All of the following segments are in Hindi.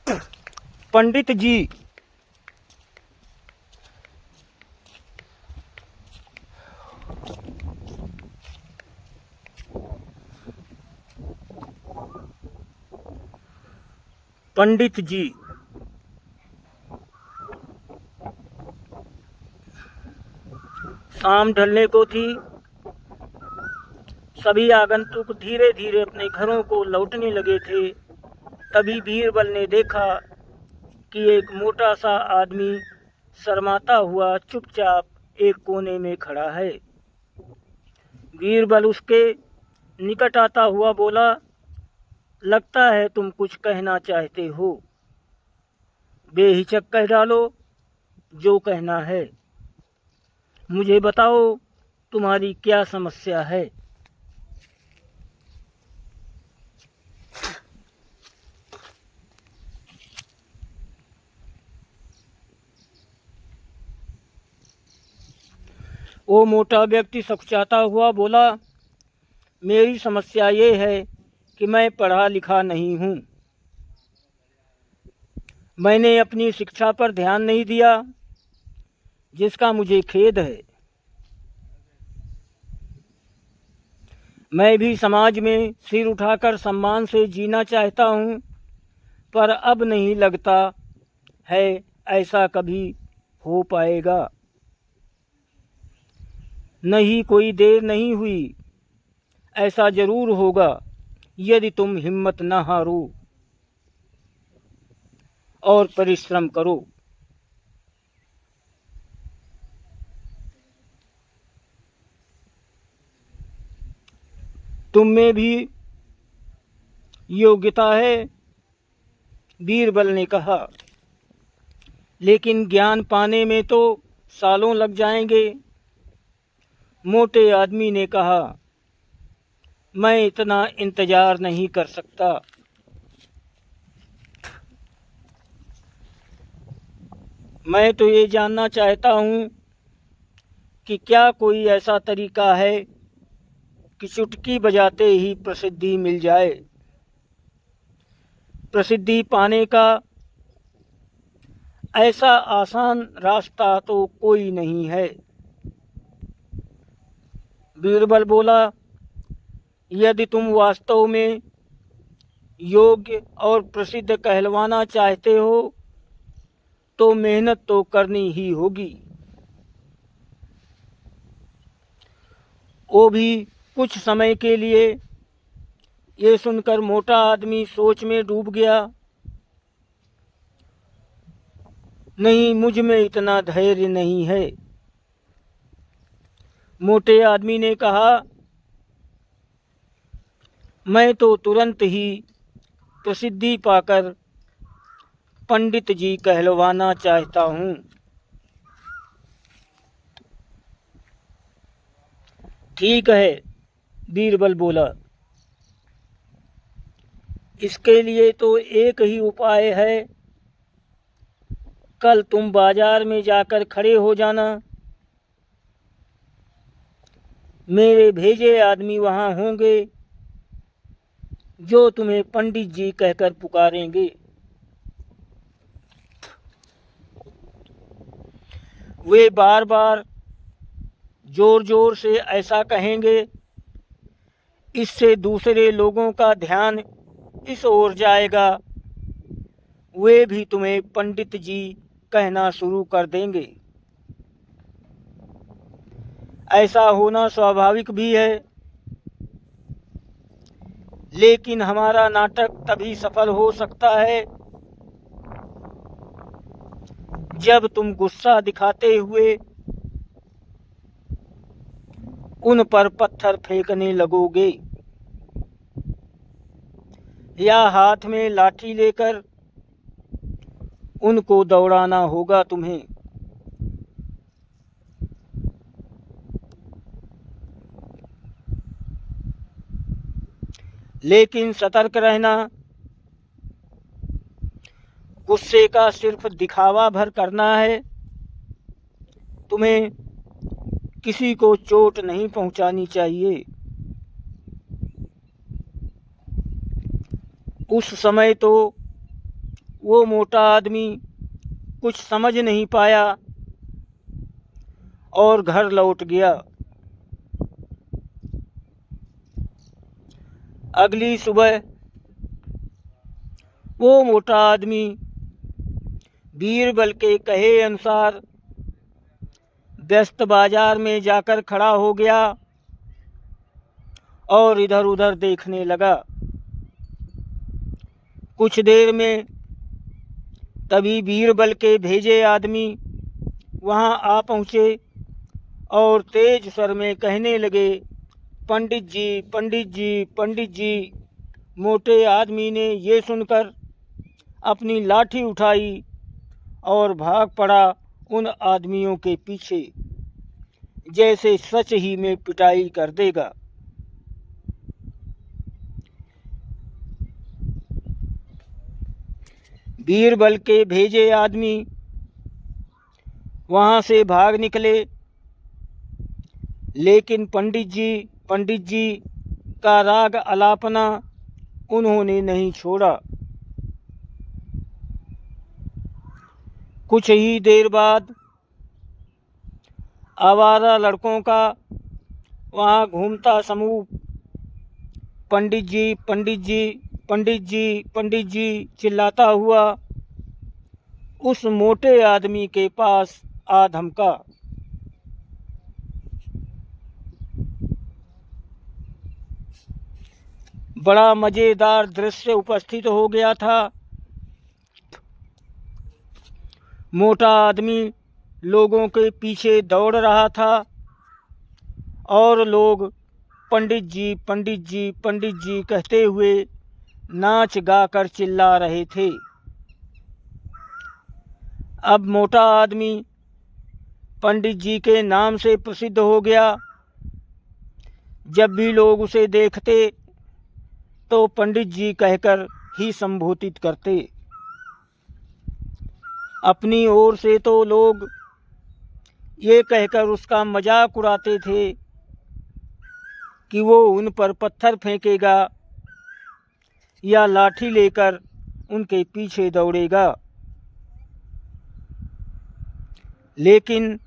पंडित जी, पंडित जी, शाम ढलने को थी। सभी आगंतुक धीरे धीरे अपने घरों को लौटने लगे थे। तभी बीरबल ने देखा कि एक मोटा सा आदमी शर्माता हुआ चुपचाप एक कोने में खड़ा है। बीरबल उसके निकट आता हुआ बोला, लगता है तुम कुछ कहना चाहते हो। बेहिचक कह डालो जो कहना है। मुझे बताओ तुम्हारी क्या समस्या है। वो मोटा व्यक्ति सकुचाता हुआ बोला, मेरी समस्या ये है कि मैं पढ़ा लिखा नहीं हूँ। मैंने अपनी शिक्षा पर ध्यान नहीं दिया, जिसका मुझे खेद है। मैं भी समाज में सिर उठाकर सम्मान से जीना चाहता हूँ, पर अब नहीं लगता है ऐसा कभी हो पाएगा। नहीं, कोई देर नहीं हुई, ऐसा जरूर होगा यदि तुम हिम्मत न हारो और परिश्रम करो। तुम में भी योग्यता है, बीरबल ने कहा, लेकिन ज्ञान पाने में तो सालों लग जाएंगे। मोटे आदमी ने कहा, मैं इतना इंतजार नहीं कर सकता। मैं तो ये जानना चाहता हूँ कि क्या कोई ऐसा तरीका है कि चुटकी बजाते ही प्रसिद्धि मिल जाए। प्रसिद्धि पाने का ऐसा आसान रास्ता तो कोई नहीं है। बीरबल बोला, यदि तुम वास्तव में योग्य और प्रसिद्ध कहलवाना चाहते हो तो मेहनत तो करनी ही होगी। वो भी कुछ समय के लिए। ये सुनकर मोटा आदमी सोच में डूब गया। नहीं, मुझ में इतना धैर्य नहीं है। मोटे आदमी ने कहा, मैं तो तुरंत ही प्रसिद्धि पाकर पंडित जी कहलवाना चाहता हूँ। ठीक है, बीरबल बोला, इसके लिए तो एक ही उपाय है। कल तुम बाजार में जाकर खड़े हो जाना। मेरे भेजे आदमी वहाँ होंगे जो तुम्हें पंडित जी कहकर पुकारेंगे। वे बार बार जोर जोर से ऐसा कहेंगे, इससे दूसरे लोगों का ध्यान इस ओर जाएगा। वे भी तुम्हें पंडित जी कहना शुरू कर देंगे। ऐसा होना स्वाभाविक भी है, लेकिन हमारा नाटक तभी सफल हो सकता है जब तुम गुस्सा दिखाते हुए उन पर पत्थर फेंकने लगोगे या हाथ में लाठी लेकर उनको दौड़ाना होगा तुम्हें। लेकिन सतर्क रहना, गुस्से का सिर्फ दिखावा भर करना है। तुम्हें किसी को चोट नहीं पहुंचानी चाहिए। उस समय तो वो मोटा आदमी कुछ समझ नहीं पाया और घर लौट गया। अगली सुबह वो मोटा आदमी बीरबल के कहे अनुसार व्यस्त बाजार में जाकर खड़ा हो गया और इधर उधर देखने लगा। कुछ देर में तभी बीरबल के भेजे आदमी वहां आ पहुँचे और तेज स्वर में कहने लगे, पंडित जी, पंडित जी, पंडित जी। मोटे आदमी ने ये सुनकर अपनी लाठी उठाई और भाग पड़ा उन आदमियों के पीछे, जैसे सच ही में पिटाई कर देगा। बीरबल के भेजे आदमी वहां से भाग निकले, लेकिन पंडित जी का राग अलापना उन्होंने नहीं छोड़ा। कुछ ही देर बाद आवारा लड़कों का वहाँ घूमता समूह पंडित जी, पंडित जी, पंडित जी, पंडित जी चिल्लाता हुआ उस मोटे आदमी के पास आ धमका। बड़ा मज़ेदार दृश्य उपस्थित हो गया था। मोटा आदमी लोगों के पीछे दौड़ रहा था और लोग पंडित जी, पंडित जी, पंडित जी कहते हुए नाच गाकर चिल्ला रहे थे। अब मोटा आदमी पंडित जी के नाम से प्रसिद्ध हो गया। जब भी लोग उसे देखते तो पंडित जी कहकर ही संबोधित करते। अपनी ओर से तो लोग ये कहकर उसका मजाक उड़ाते थे कि वो उन पर पत्थर फेंकेगा या लाठी लेकर उनके पीछे दौड़ेगा। लेकिन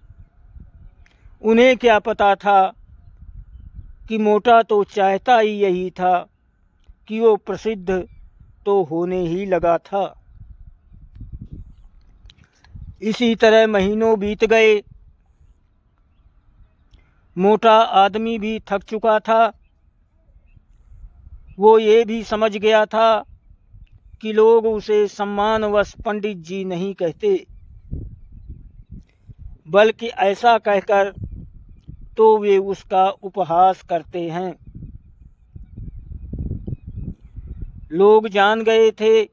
उन्हें क्या पता था कि मोटा तो चाहता ही यही था कि वो प्रसिद्ध तो होने ही लगा था। इसी तरह महीनों बीत गए। मोटा आदमी भी थक चुका था। वो ये भी समझ गया था कि लोग उसे सम्मानवश पंडित जी नहीं कहते, बल्कि ऐसा कहकर तो वे उसका उपहास करते हैं। लोग जान गए थे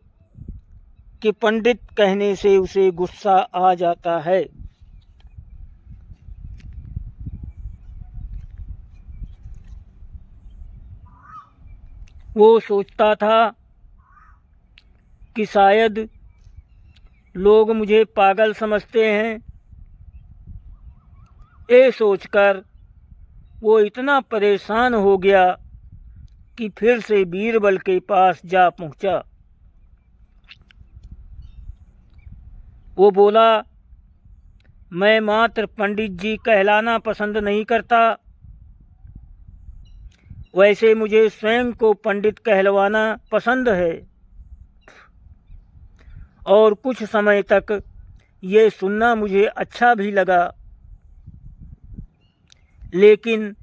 कि पंडित कहने से उसे गुस्सा आ जाता है। वो सोचता था कि शायद लोग मुझे पागल समझते हैं। ये सोचकर वो इतना परेशान हो गया कि फिर से बीरबल के पास जा पहुंचा। वो बोला, मैं मात्र पंडित जी कहलाना पसंद नहीं करता, वैसे मुझे स्वयं को पंडित कहलवाना पसंद है। और कुछ समय तक ये सुनना मुझे अच्छा भी लगा, लेकिन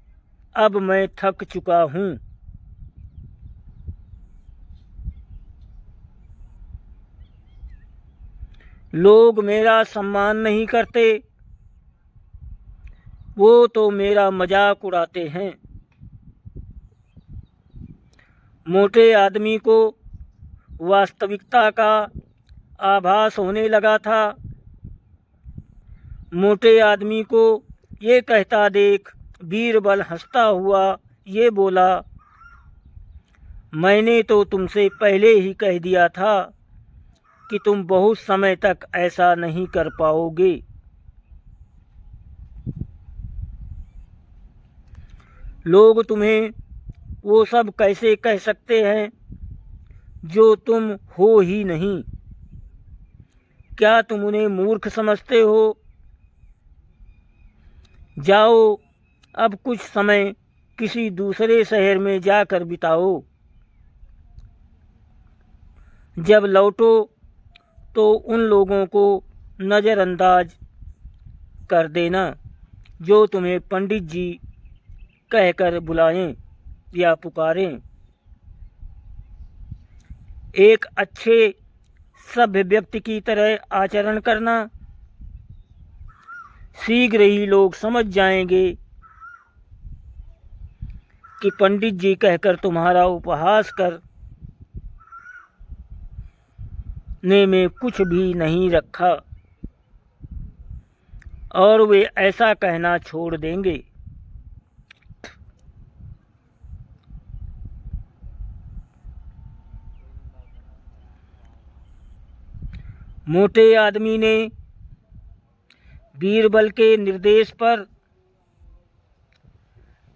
अब मैं थक चुका हूँ। लोग मेरा सम्मान नहीं करते, वो तो मेरा मजाक उड़ाते हैं। मोटे आदमी को वास्तविकता का आभास होने लगा था। मोटे आदमी को ये कहता देख बीरबल हंसता हुआ ये बोला, मैंने तो तुमसे पहले ही कह दिया था कि तुम बहुत समय तक ऐसा नहीं कर पाओगे। लोग तुम्हें वो सब कैसे कह सकते हैं जो तुम हो ही नहीं। क्या तुम उन्हें मूर्ख समझते हो? जाओ, अब कुछ समय किसी दूसरे शहर में जाकर बिताओ। जब लौटो तो उन लोगों को नज़रअंदाज कर देना जो तुम्हें पंडित जी कहकर बुलाएं या पुकारें। एक अच्छे सभ्य व्यक्ति की तरह आचरण करना। शीघ्र ही लोग समझ जाएंगे कि पंडित जी कहकर तुम्हारा उपहास करने में कुछ भी नहीं रखा और वे ऐसा कहना छोड़ देंगे। मोटे आदमी ने बीरबल के निर्देश पर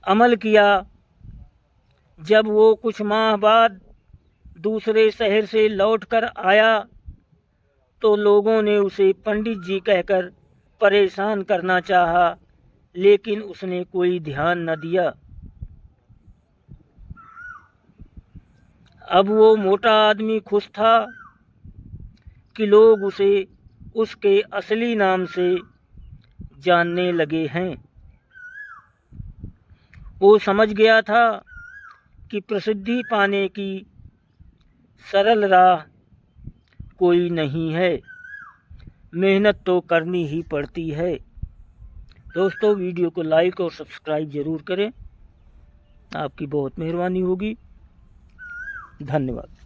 अमल किया। जब वो कुछ माह बाद दूसरे शहर से लौटकर आया तो लोगों ने उसे पंडित जी कहकर परेशान करना चाहा, लेकिन उसने कोई ध्यान न दिया। अब वो मोटा आदमी खुश था कि लोग उसे उसके असली नाम से जानने लगे हैं। वो समझ गया था कि प्रसिद्धि पाने की सरल राह कोई नहीं है, मेहनत तो करनी ही पड़ती है। दोस्तों, वीडियो को लाइक और सब्सक्राइब ज़रूर करें, आपकी बहुत मेहरबानी होगी। धन्यवाद।